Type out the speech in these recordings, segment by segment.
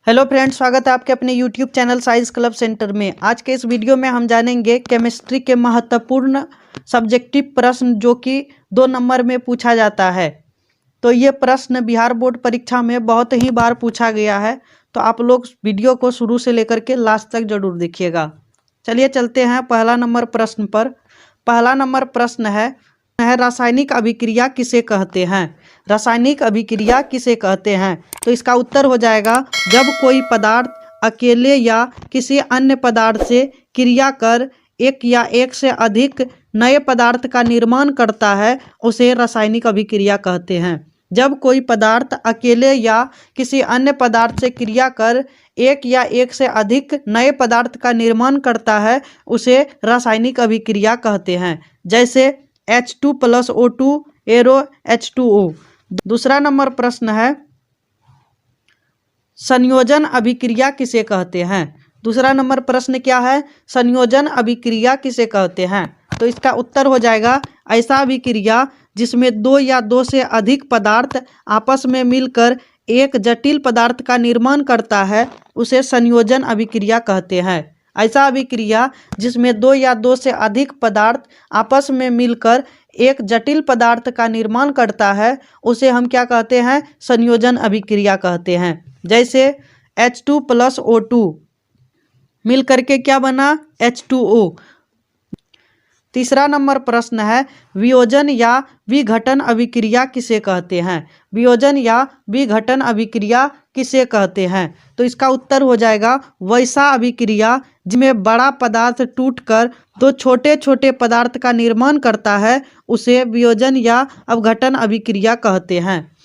Hello friends, स्वागत है आपके अपने YouTube channel science club centre में। आज के इस वीडियो में हम जानेंगे केमिस्ट्री के महत्वपूर्ण सब्जेक्टिव प्रश्न जो कि 2 नंबर में पूछा जाता है। तो ये प्रश्न बिहार बोर्ड परीक्षा में बहुत ही बार पूछा गया है, तो आप लोग वीडियो को शुरू से लेकर के लास्ट तक जरूर देखिएगा। चलिए चलते हैं पहला नंबर प्रश्न पर। पहला नंबर प्रश्न है रासायनिक अभिक्रिया किसे कहते हैं। रासायनिक अभिक्रिया किसे कहते हैं? तो इसका उत्तर हो जाएगा जब कोई पदार्थ अकेले या किसी अन्य पदार्थ से क्रिया कर एक या एक से अधिक नए पदार्थ का निर्माण करता है, उसे रासायनिक अभिक्रिया कहते हैं। जब कोई पदार्थ अकेले या किसी अन्य पदार्थ से क्रिया कर एक या एक से अधिक नए पदार्थ का निर्माण करता है, उसे रासायनिक अभिक्रिया कहते हैं। जैसे H2+O2 एरो H2O। दूसरा नंबर प्रश्न है संयोजन अभिक्रिया किसे कहते हैं। दूसरा नंबर प्रश्न क्या है? संयोजन अभिक्रिया किसे कहते हैं? तो इसका उत्तर हो जाएगा ऐसा अभिक्रिया जिसमें 2 या 2 से अधिक पदार्थ आपस में मिलकर एक जटिल पदार्थ का निर्माण करता है, उसे संयोजन अभिक्रिया कहते हैं। ऐसा अभिक्रिया जिसमें 2 या 2 से अधिक पदार्थ आपस में मिलकर एक जटिल पदार्थ का निर्माण करता है, उसे हम क्या कहते हैं? संयोजन अभिक्रिया कहते हैं। जैसे H2+O2 मिल करके क्या बना? H2O। तीसरा नंबर प्रश्न है वियोजन या विघटन अभिक्रिया किसे कहते हैं। वियोजन या विघटन अभिक्रिया किसे कहते हैं? तो इसका उत्तर हो जाएगा वैसा अभिक्रिया जिसमें बड़ा पदार्थ टूटकर 2 छोटे छोटे पदार्थ का निर्माण करता है, उसे वियोजन या अपघटन अभिक्रिया कहते हैं।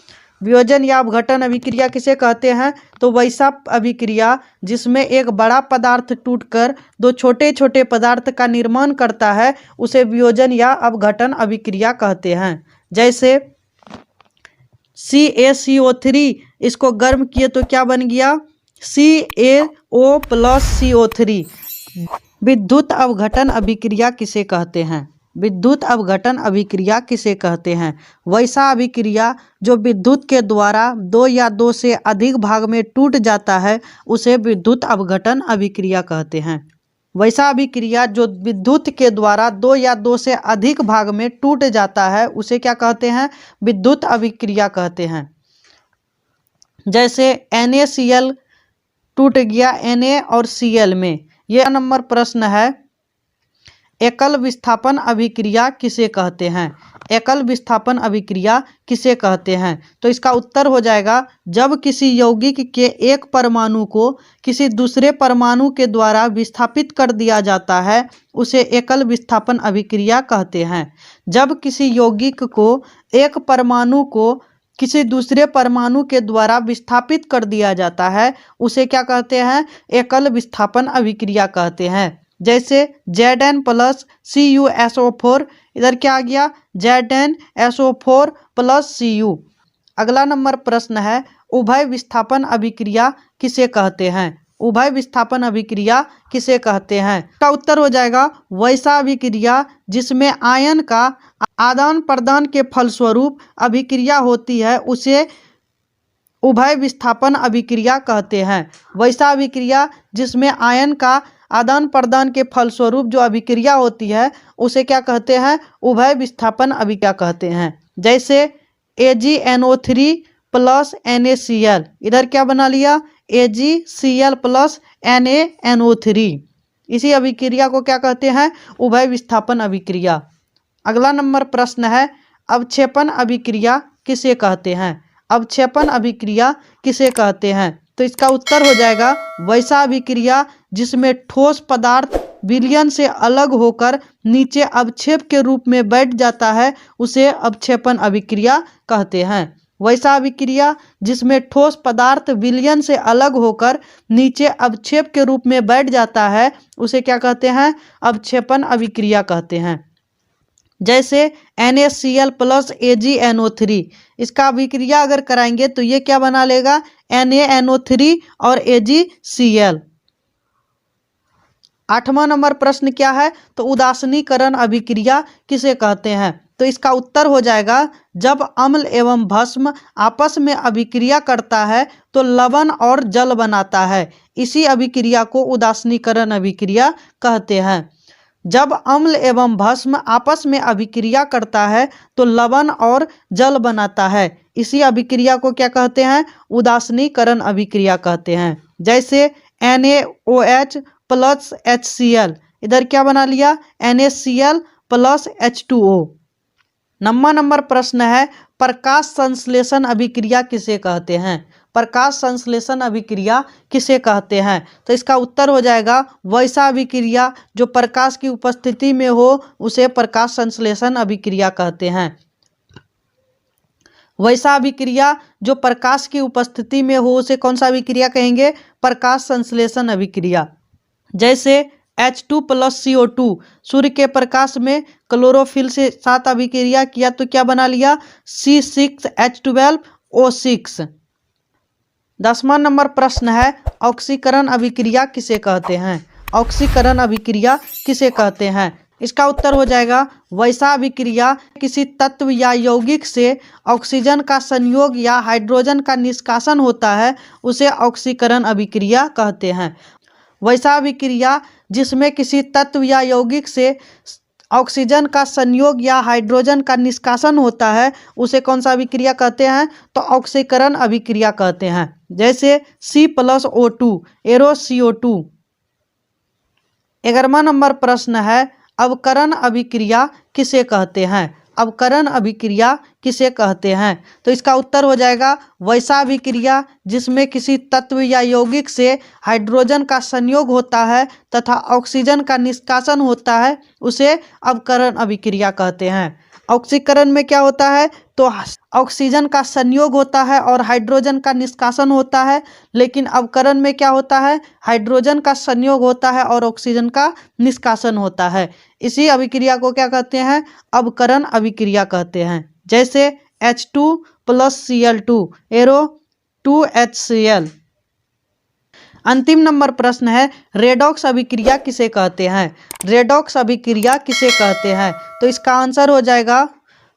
वियोजन या अपघटन अभिक्रिया किसे कहते हैं? तो वैसा अभिक्रिया जिसमें एक बड़ा पदार्थ टूटकर 2 छोटे छोटे पदार्थ का निर्माण करता है, उसे वियोजन या अपघटन अभिक्रिया कहते हैं। जैसे CaCO3 इसको गर्म किए तो क्या बन गया? CaO+CO3। विद्युत अपघटन अभिक्रिया किसे कहते हैं? विद्युत अपघटन अभिक्रिया किसे कहते हैं? वैसा अभिक्रिया जो विद्युत के द्वारा 2 या 2 से अधिक भाग में टूट जाता है, उसे विद्युत अपघटन अभिक्रिया कहते हैं। वैसा अभिक्रिया जो विद्युत के द्वारा 2 या 2 से अधिक भाग में टूट जाता है, उसे क्या कहते हैं? विद्युत अभिक्रिया कहते हैं। जैसे NaCl टूट गया Na और Cl में। यह नंबर प्रश्न है एकल विस्थापन अभिक्रिया किसे कहते हैं। एकल विस्थापन अभिक्रिया किसे कहते हैं? तो इसका उत्तर हो जाएगा जब किसी यौगिक के एक परमाणु को किसी दूसरे परमाणु के द्वारा विस्थापित कर दिया जाता है, उसे एकल विस्थापन अभिक्रिया कहते हैं। जब किसी यौगिक को एक परमाणु को किसी दूसरे परमाणु के द्वारा विस्थापित कर दिया जाता है, उसे क्या कहते हैं? एकल विस्थापन अभिक्रिया कहते हैं। जैसे Zn+CuSO4, इधर क्या आ गया? ZnSO4+Cu। अगला नंबर प्रश्न है उभय विस्थापन अभिक्रिया किसे कहते हैं। उभय विस्थापन अभिक्रिया किसे कहते हैं? इसका उत्तर हो जाएगा वैसा अभिक्रिया जिसमें आयन का आदान प्रदान के फलस्वरूप अभिक्रिया होती है, उसे उभय विस्थापन अभिक्रिया कहते हैं। वैसा अभिक्रिया जिसमें आयन का आदान प्रदान के फलस्वरूप जो अभिक्रिया होती है, उसे क्या कहते हैं? उभय विस्थापन अभिक्रिया कहते हैं। जैसे AgNO3+NaCl, इधर क्या बना लिया? AgCl+NaNO3। इसी अभिक्रिया को क्या कहते हैं? उभय विस्थापन अभिक्रिया। अगला नंबर प्रश्न है अवक्षेपण अभिक्रिया किसे कहते हैं। अवक्षेपण अभिक्रिया किसे कहते हैं? तो इसका उत्तर हो जाएगा वैसा अभिक्रिया जिसमें ठोस पदार्थ विलयन से अलग होकर नीचे अवक्षेप के रूप में बैठ जाता है, उसे अवक्षेपण अभिक्रिया कहते हैं। वैसा अभिक्रिया जिसमें ठोस पदार्थ विलयन से अलग होकर नीचे अवक्षेप के रूप में बैठ जाता है, उसे क्या कहते हैं? अवक्षेपण अभिक्रिया कहते हैं। जैसे NaCl+AgNO3, इसका अभिक्रिया अगर कराएंगे तो ये क्या बना लेगा? NaNO3 और AgCl। 8वां नंबर प्रश्न क्या है? तो उदासीनीकरण अभिक्रिया किसे कहते हैं। तो इसका उत्तर हो जाएगा जब अम्ल एवं भस्म आपस में अभिक्रिया करता है तो लवण और जल बनाता है। इसी अभिक्रिया को उदासीनीकरण अभिक्रिया कहते हैं। जब अम्ल एवं भस्म आपस में अभिक्रिया करता है तो लवण और जल बनाता है। इसी अभिक्रिया को क्या कहते हैं? उदासीनीकरण अभिक्रिया कहते हैं। जैसे NaOH प्लस HCl, इधर क्या बना लिया? NaCl plus H2O। नंबर प्रश्न है, प्रकाश संश्लेषण अभिक्रिया किसे कहते हैं? प्रकाश संश्लेषण अभिक्रिया किसे कहते हैं? तो इसका उत्तर हो जाएगा वैसा अभिक्रिया जो प्रकाश की उपस्थिति में हो उसे प्रकाश संश्लेषण अभिक्रिया कहते हैं। वैसा अभिक्रिया जो प्रकाश की उपस्थिति में हो उसे कौन सा अभिक्रिया कहेंगे? प्रकाश संश्लेषण अभिक्रिया। जैसे H2 प्लस CO2 सूर्य के प्रकाश में क्लोरोफिल से साथ अभिक्रिया किया तो क्या बना लिया? C6H12O6। 10वां नंबर प्रश्न है, ऑक्सीकरण अभिक्रिया किसे कहते हैं? ऑक्सीकरण अभिक्रिया किसे कहते हैं? इसका उत्तर हो जाएगा वैसा अभिक्रिया किसी तत्व या यौगिक से ऑक्सीजन का संयोग या हाइड्रोजन का निष्कासन होता है उसे ऑक्सीकरण अभिक्रिया कहते हैं। वैसा अभिक्रिया जिसमें किसी तत्व या यौगिक से ऑक्सीजन का संयोग या हाइड्रोजन का निष्कासन होता है उसे कौन सा अभिक्रिया कहते हैं? तो ऑक्सीकरण अभिक्रिया कहते हैं। जैसे C+O2 एरोCO2। 11वां नंबर प्रश्न है, अवकरण अभिक्रिया किसे कहते हैं? अवकरण अभिक्रिया किसे कहते हैं? तो इसका उत्तर हो जाएगा वैसा अभिक्रिया जिसमें किसी तत्व या यौगिक से हाइड्रोजन का संयोग होता है तथा ऑक्सीजन का निष्कासन होता है उसे अवकरण अभिक्रिया कहते हैं। ऑक्सीकरण में क्या होता है? तो ऑक्सीजन का संयोग होता है और हाइड्रोजन का निष्कासन होता है, लेकिन अवकरण में क्या होता है? हाइड्रोजन का संयोग होता है और ऑक्सीजन का निष्कासन होता है। इसी अभिक्रिया को क्या कहते हैं? अवकरण अभिक्रिया कहते हैं। जैसे H2 plus Cl2 arrow 2HCl। अंतिम नंबर प्रश्न है, रेडॉक्स अभिक्रिया किसे कहते हैं? रेडॉक्स अभिक्रिया किसे कहते हैं? तो इसका आंसर हो जाएगा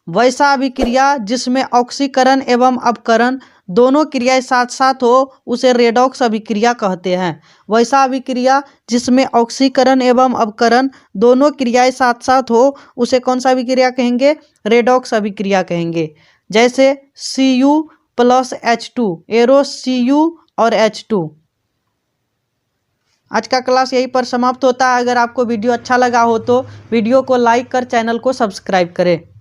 वैसा अभिक्रिया जिसमें ऑक्सीकरण एवं अपकरण दोनों क्रियाएं साथ साथ हो उसे रेडॉक्स अभिक्रिया कहते हैं। वैसा अभिक्रिया जिसमें ऑक्सीकरण एवं अपकरण दोनों क्रियाएं साथ साथ हो उसे कौन सा अभिक्रिया कहेंगे? रेडॉक्स अभिक्रिया कहेंगे। जैसे Cu plus H2 arrow Cu और H2। आज का क्लास यहीं पर समाप्त होता है। अगर आपको वीडियो अच्छा लगा हो तो वीडियो को लाइक कर चैनल को सब्सक्राइब करें।